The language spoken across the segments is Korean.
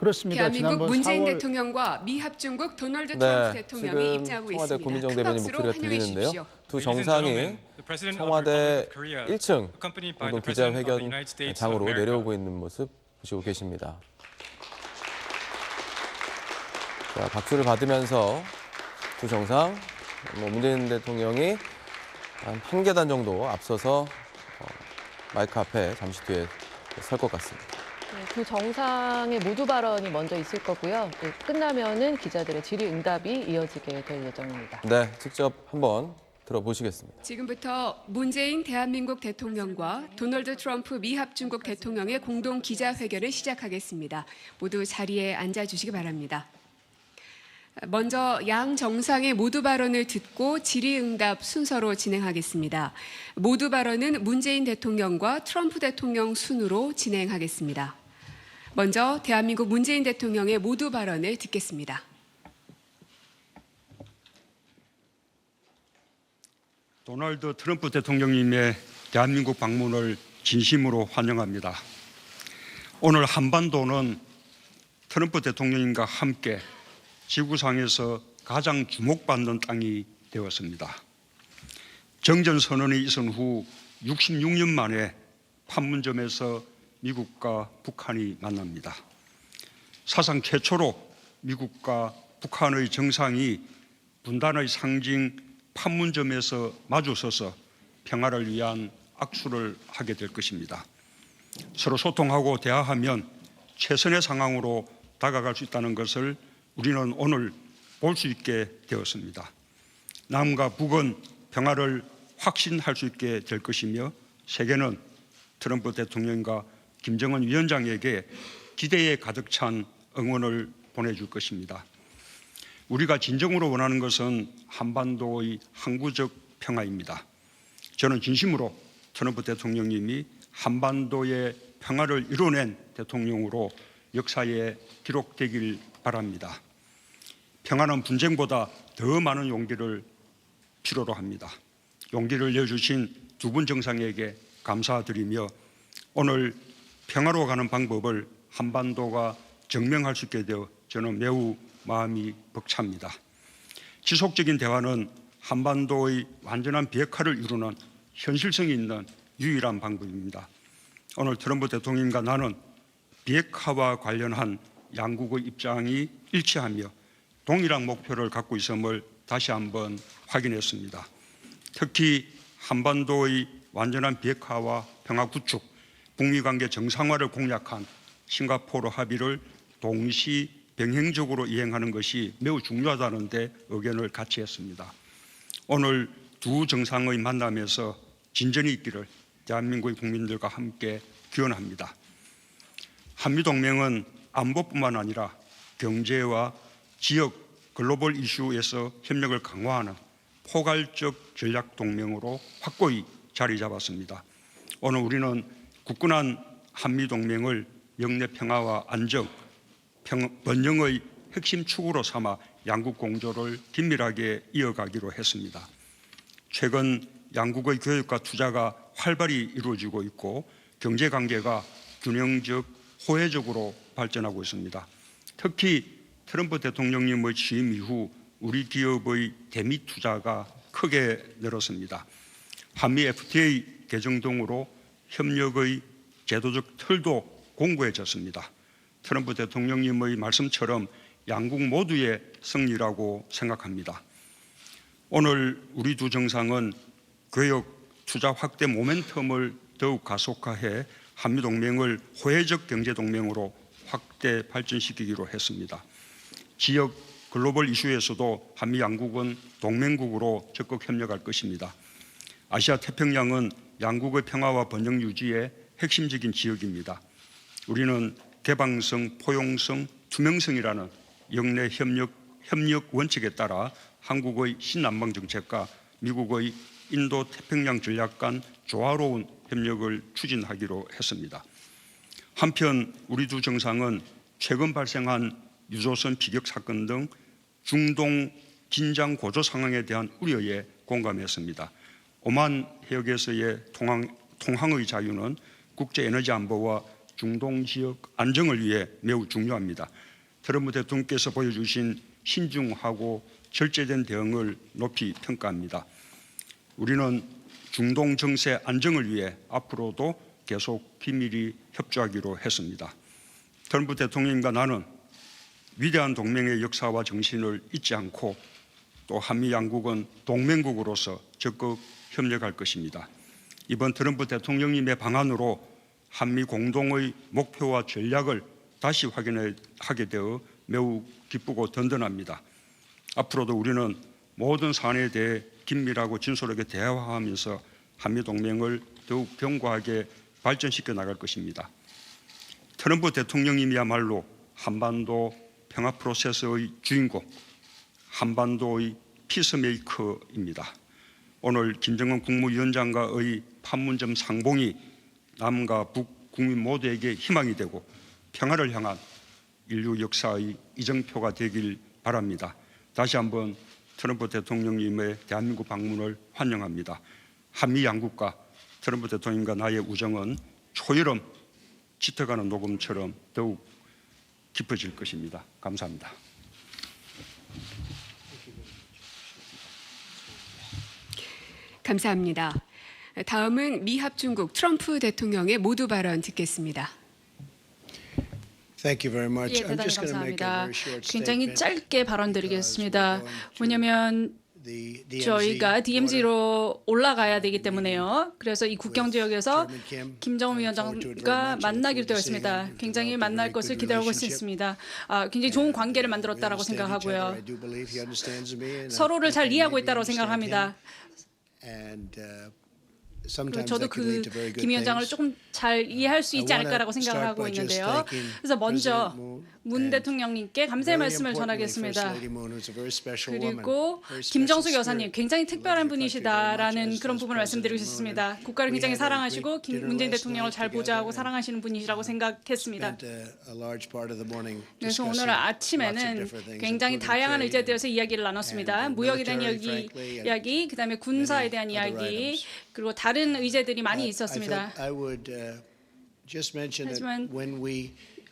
그렇습니다. 대한민국 지난번 문재인 4월 대통령과 미합중국 도널드 트럼프 대통령이 지금 입장하고 청와대 있습니다. 고민정 큰 대변인 박수로 목소리가 환영해 들리는데요. 주십시오. 두 정상이 청와대 1층 공동 기자회견장으로 내려오고 있는 모습 보시고 계십니다. 자, 박수를 받으면서 두 정상, 문재인 대통령이 한 계단 정도 앞서서 마이크 앞에 잠시 뒤에 설 것 같습니다. 두 정상의 모두 발언이 먼저 있을 거고요. 끝나면은 기자들의 질의응답이 이어지게 될 예정입니다. 네, 직접 한번 들어보시겠습니다. 지금부터 문재인 대한민국 대통령과 도널드 트럼프 미합중국 대통령의 공동 기자회견을 시작하겠습니다. 모두 자리에 앉아주시기 바랍니다. 먼저 양 정상의 모두 발언을 듣고 질의응답 순서로 진행하겠습니다. 모두 발언은 문재인 대통령과 트럼프 대통령 순으로 진행하겠습니다. 먼저 대한민국 문재인 대통령의 모두 발언을 듣겠습니다. 도널드 트럼프 대통령님의 대한민국 방문을 진심으로 환영합니다. 오늘 한반도는 트럼프 대통령님과 함께 지구상에서 가장 주목받는 땅이 되었습니다. 정전선언이 있은 후 66년 만에 판문점에서 미국과 북한이 만납니다. 사상 최초로 미국과 북한의 정상이 분단의 상징 판문점에서 마주서서 평화를 위한 악수를 하게 될 것입니다. 서로 소통하고 대화하면 최선의 상황으로 다가갈 수 있다는 것을 우리는 오늘 볼 수 있게 되었습니다. 남과 북은 평화를 확신할 수 있게 될 것이며 세계는 트럼프 대통령과 김정은 위원장에게 기대에 가득 찬 응원을 보내줄 것입니다. 우리가 진정으로 원하는 것은 한반도의 항구적 평화입니다. 저는 진심으로 트럼프 대통령님이 한반도의 평화를 이뤄낸 대통령으로 역사에 기록되길 바랍니다. 평화는 분쟁보다 더 많은 용기를 필요로 합니다. 용기를 내주신 두 분 정상에게 감사드리며 오늘 평화로 가는 방법을 한반도가 증명할 수 있게 되어 저는 매우 마음이 벅찹니다. 지속적인 대화는 한반도의 완전한 비핵화를 이루는 현실성이 있는 유일한 방법입니다. 오늘 트럼프 대통령과 나는 비핵화와 관련한 양국의 입장이 일치하며 동일한 목표를 갖고 있음을 다시 한번 확인했습니다. 특히 한반도의 완전한 비핵화와 평화 구축, 북미 관계 정상화를 공약한 싱가포르 합의를 동시 병행적으로 이행하는 것이 매우 중요하다는 데 의견을 같이 했습니다. 오늘 두 정상의 만남에서 진전이 있기를 대한민국의 국민들과 함께 기원합니다. 한미동맹은 안보뿐만 아니라 경제와 지역 글로벌 이슈에서 협력을 강화하는 포괄적 전략 동맹으로 확고히 자리 잡았습니다. 오늘 우리는 굳건한 한미동맹을 영내 평화와 안정, 번영의 핵심 축으로 삼아 양국 공조를 긴밀하게 이어가기로 했습니다. 최근 양국의 교역과 투자가 활발히 이루어지고 있고 경제관계가 균형적, 호혜적으로 발전하고 있습니다. 특히 트럼프 대통령님의 취임 이후 우리 기업의 대미 투자가 크게 늘었습니다. 한미 FTA 개정 등으로 협력의 제도적 틀도 공고해졌습니다. 트럼프 대통령님의 말씀처럼 양국 모두의 승리라고 생각합니다. 오늘 우리 두 정상은 교역 투자 확대 모멘텀을 더욱 가속화해 한미동맹을 호혜적 경제동맹으로 확대 발전시키기로 했습니다. 지역 글로벌 이슈에서도 한미 양국은 동맹국으로 적극 협력할 것입니다. 아시아 태평양은 양국의 평화와 번영 유지의 핵심적인 지역입니다. 우리는 개방성, 포용성, 투명성이라는 영내 협력 원칙에 따라 한국의 신남방 정책과 미국의 인도 태평양 전략 간 조화로운 협력을 추진하기로 했습니다. 한편 우리 두 정상은 최근 발생한 유조선 피격 사건 등 중동 긴장 고조 상황에 대한 우려에 공감했습니다. 오만 해역에서의 통항의 자유는 국제 에너지 안보와 중동 지역 안정을 위해 매우 중요합니다. 트럼프 대통령께서 보여주신 신중하고 절제된 대응을 높이 평가합니다. 우리는 중동 정세 안정을 위해 앞으로도 계속 긴밀히 협조하기로 했습니다. 트럼프 대통령과 나는 위대한 동맹의 역사와 정신을 잊지 않고 또 한미 양국은 동맹국으로서 적극 협력할 것입니다. 이번 트럼프 대통령님의 방안으로 한미 공동의 목표와 전략을 다시 확인하게 되어 매우 기쁘고 든든합니다. 앞으로도 우리는 모든 사안에 대해 긴밀하고 진솔하게 대화하면서 한미 동맹을 더욱 견고하게 발전시켜 나갈 것입니다. 트럼프 대통령님이야말로 한반도 평화 프로세스의 주인공, 한반도의 피스메이커입니다. 오늘 김정은 국무위원장과의 판문점 상봉이 남과 북 국민 모두에게 희망이 되고 평화를 향한 인류 역사의 이정표가 되길 바랍니다. 다시 한번 트럼프 대통령님의 대한민국 방문을 환영합니다. 한미 양국과 트럼프 대통령과 나의 우정은 초여름 짙어가는 녹음처럼 더욱 깊어질 것입니다. 감사합니다. 감사합니다. 다음은 미합중국 트럼프 대통령의 모두 발언 듣겠습니다. Thank you very much. 예, I'm 대단히 just going to make a 감사합니다. very short 굉장히 statement. 짧게 발언드리겠습니다. 왜냐하면 The DMZ 저희가 DMZ로 올라가야 되기 때문에요. 그래서 이 국경 지역에서 김정은 위원장과 만나기로 되어 있습니다. 굉장히 만날 것을 기대하고 있습니다. 굉장히 좋은 관계를 만들었다라고 생각하고요. 서로를 잘 이해하고 있다고 생각합니다. 그리고 저도 김 위원장을 조금 잘 이해할 수 있지 않을까라고 생각을 하고 있는데요. 그래서 먼저 문 대통령님께 감사의 말씀을 전하겠습니다. 그리고 김정숙 여사님 굉장히 특별한 분이시다라는 그런 부분을 말씀드리고 싶습니다. 국가를 굉장히 사랑하시고 문재인 대통령을 잘 보좌하고 사랑하시는 분이시라고 생각했습니다. 그래서 오늘 아침에는 굉장히 다양한 의제에 대해서 이야기를 나눴습니다. 무역에 대한 이야기, 그다음에 군사에 대한 이야기, 그리고 다른 의제들이 많이 있었습니다. 하지만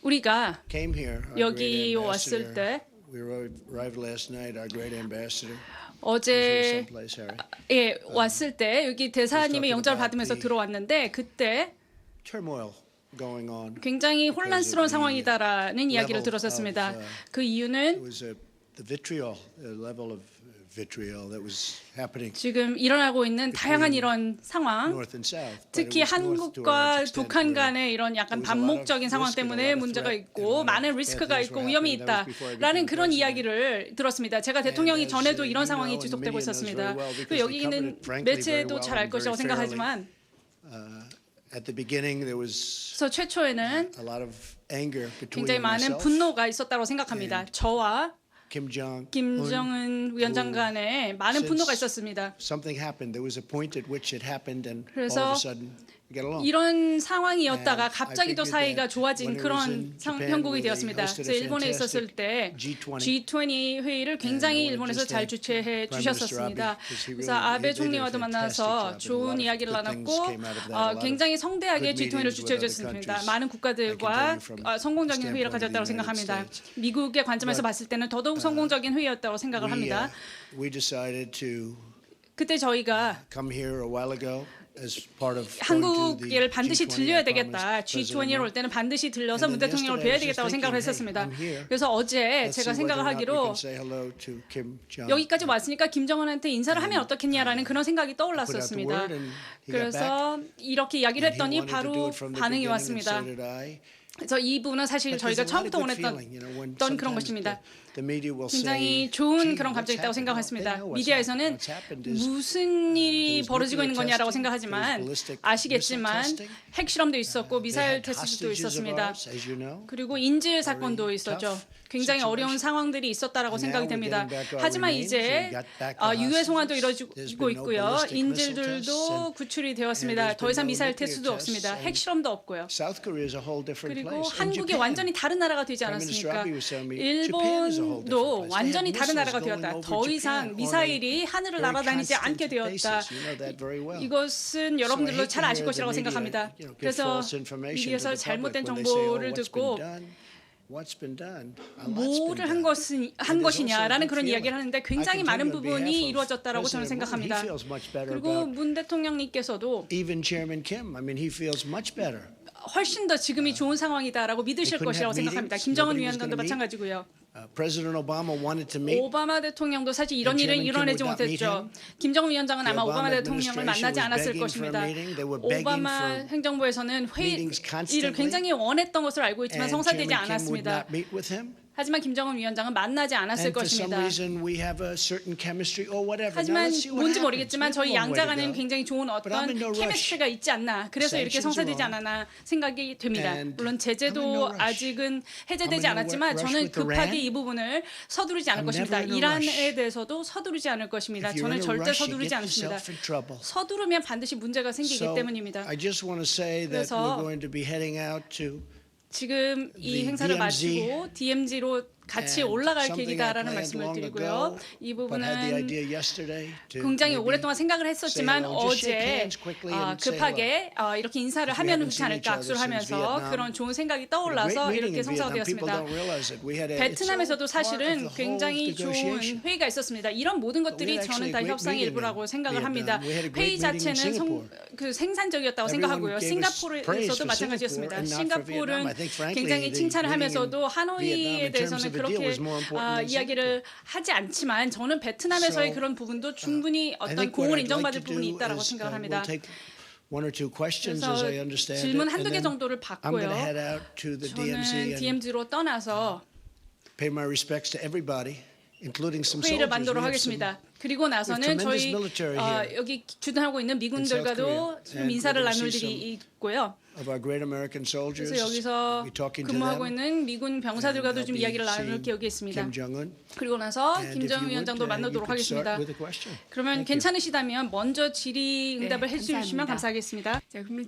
우리가 여기 왔을 때 어제 왔을 때 여기 대사님의 영접을 받으면서 들어왔는데 그때 굉장히 혼란스러운 상황이다라는 이야기를 들었었습니다. 그 이유는 지금 일어나고 있는 다양한 이런 상황, 특히 한국과 북한 간의 이런 약간 반목적인 상황 때문에 문제가 있고 많은 리스크가 있고 위험이 있다라는 그런 이야기를 들었습니다. 제가 대통령이 전에도 이런 상황이 지속되고 있었습니다. 또 여기 있는 매체도 잘 알 것이라고 생각하지만 그래서 최초에는 굉장히 많은 분노가 있었다고 생각합니다. 저와 김정은 위원장 간에 많은 분노가 있었습니다. 그래서 이런 상황이었다가 갑자기 또 사이가 좋아진 그런 형국이 되었습니다. 그래서 일본에 있었을 때 G20 회의를 굉장히 일본에서 잘 주최해 주셨었습니다. 그래서 아베 총리와도 만나서 좋은 이야기를 나눴고 굉장히 성대하게 G20를 주최해 주셨습니다. 많은 국가들과 성공적인 회의를 가졌다고 생각합니다. 미국의 관점에서 봤을 때는 더더욱 성공적인 회의였다고 생각을 합니다. 그때 저희가 한국을 반드시 들려야 되겠다. G20에 올 때는 반드시 들려서 문 대통령을 뵈야 되겠다고 생각을 했었습니다. 그래서 어제 제가 생각을 하기로 여기까지 왔으니까 김정은한테 인사를 하면 어떻겠냐라는 그런 생각이 떠올랐었습니다. 그래서 이렇게 이야기를 했더니 바로 반응이 왔습니다. 그래서 이 부분은 사실 저희가 처음부터 원했던 그런 것입니다. 굉장히 좋은 그런 감정이 있다고 생각했습니다. 미디어에서는 무슨 일이 벌어지고 있는 거냐라고 생각하지만 아시겠지만 핵실험도 있었고 미사일 테스트도 있었습니다. 그리고 인질 사건도 있었죠. 굉장히 어려운 상황들이 있었다라고 생각이 됩니다. 하지만 이제 유해 송환도 이루어지고 있고요. 인질들도 구출이 되었습니다. 더 이상 미사일 테스트도 없습니다. 핵실험도 없고요. 그리고 한국이 완전히 다른 나라가 되지 않았습니까? 일본도 완전히 다른 나라가 되었다. 더 이상 미사일이 하늘을 날아다니지 않게 되었다. 이것은 여러분들도 잘 아실 것이라고 생각합니다. 그래서 미디어에서 잘못된 정보를 듣고 뭐를 한 것이냐라는 그런 이야기를 하는데 굉장히 많은 부분이 이루어졌다라고 저는 생각합니다. 그리고 문 대통령님께서도 훨씬 더 지금이 좋은 상황이다라고 믿으실 것이라고 생각합니다. 김정은 위원장도 마찬가지고요. 오바마 대통령도 사실 이런 일을 이뤄내지 못했죠. 김정은 위원장은 아마 오바마 대통령을 만나지 않았을 것입니다. 오바마 행정부에서는 회의를 굉장히 원했던 것으로 알고 있지만 성사되지 않았습니다. 하지만 김정은 위원장은 만나지 않았을 것입니다. 하지만 뭔지 모르겠지만 저희 양자 간에는 굉장히 좋은 어떤 케미스트리가 있지 않나. 그래서 이렇게 성사되지 않았나 생각이 됩니다. 물론 제재도 아직은 해제되지 않았지만 저는 급하게 이 부분을 서두르지 않을 것입니다. 이란에 대해서도 서두르지 않을 것입니다. 저는 절대 서두르지 않습니다. 서두르면 반드시 문제가 생기기 때문입니다. 그래서 지금 이 행사를 마치고 DMZ로 같이 올라갈 계기다라는 말씀을 드리고요. 이 부분은 굉장히 오랫동안 생각을 했었지만 어제 급하게 이렇게 인사를 하면 좋지 않을까 악수를 하면서 그런 좋은 생각이 떠올라서 이렇게 성사가 되었습니다. 베트남에서도 사실은 굉장히 좋은 회의가 있었습니다. 이런 모든 것들이 저는 다 협상의 일부라고 생각을 합니다. 회의 자체는 생산적이었다고 생각하고요. 싱가포르에서도 마찬가지였습니다. 싱가포르는 굉장히 칭찬을 하면서도 하노이에 대해서는 그렇게 이야기를 하지 않지만 저는 베트남에서의 그런 부부분도 충분히 어떤 공을 인정받을 부분이 있다고 생각을 합니다. 그래서 질문 한두 개 정도를 받고요. 저는 DMZ로 떠나서 회의를 만들도록 하겠습니다. 그리고 나서는 저희 여기 주둔하고 있는 미군들과도 인사를 나눌 일이 있고요. 그래서 여기서 근무하고 있는 미군 병사들과도 좀 이야기를 나눌 계획이 있습니다. 그리고 나서 김정은 위원장도 만나도록 하겠습니다. 그러면 괜찮으시다면 먼저 질의응답을 해주시면 감사하겠습니다. 자, 그러면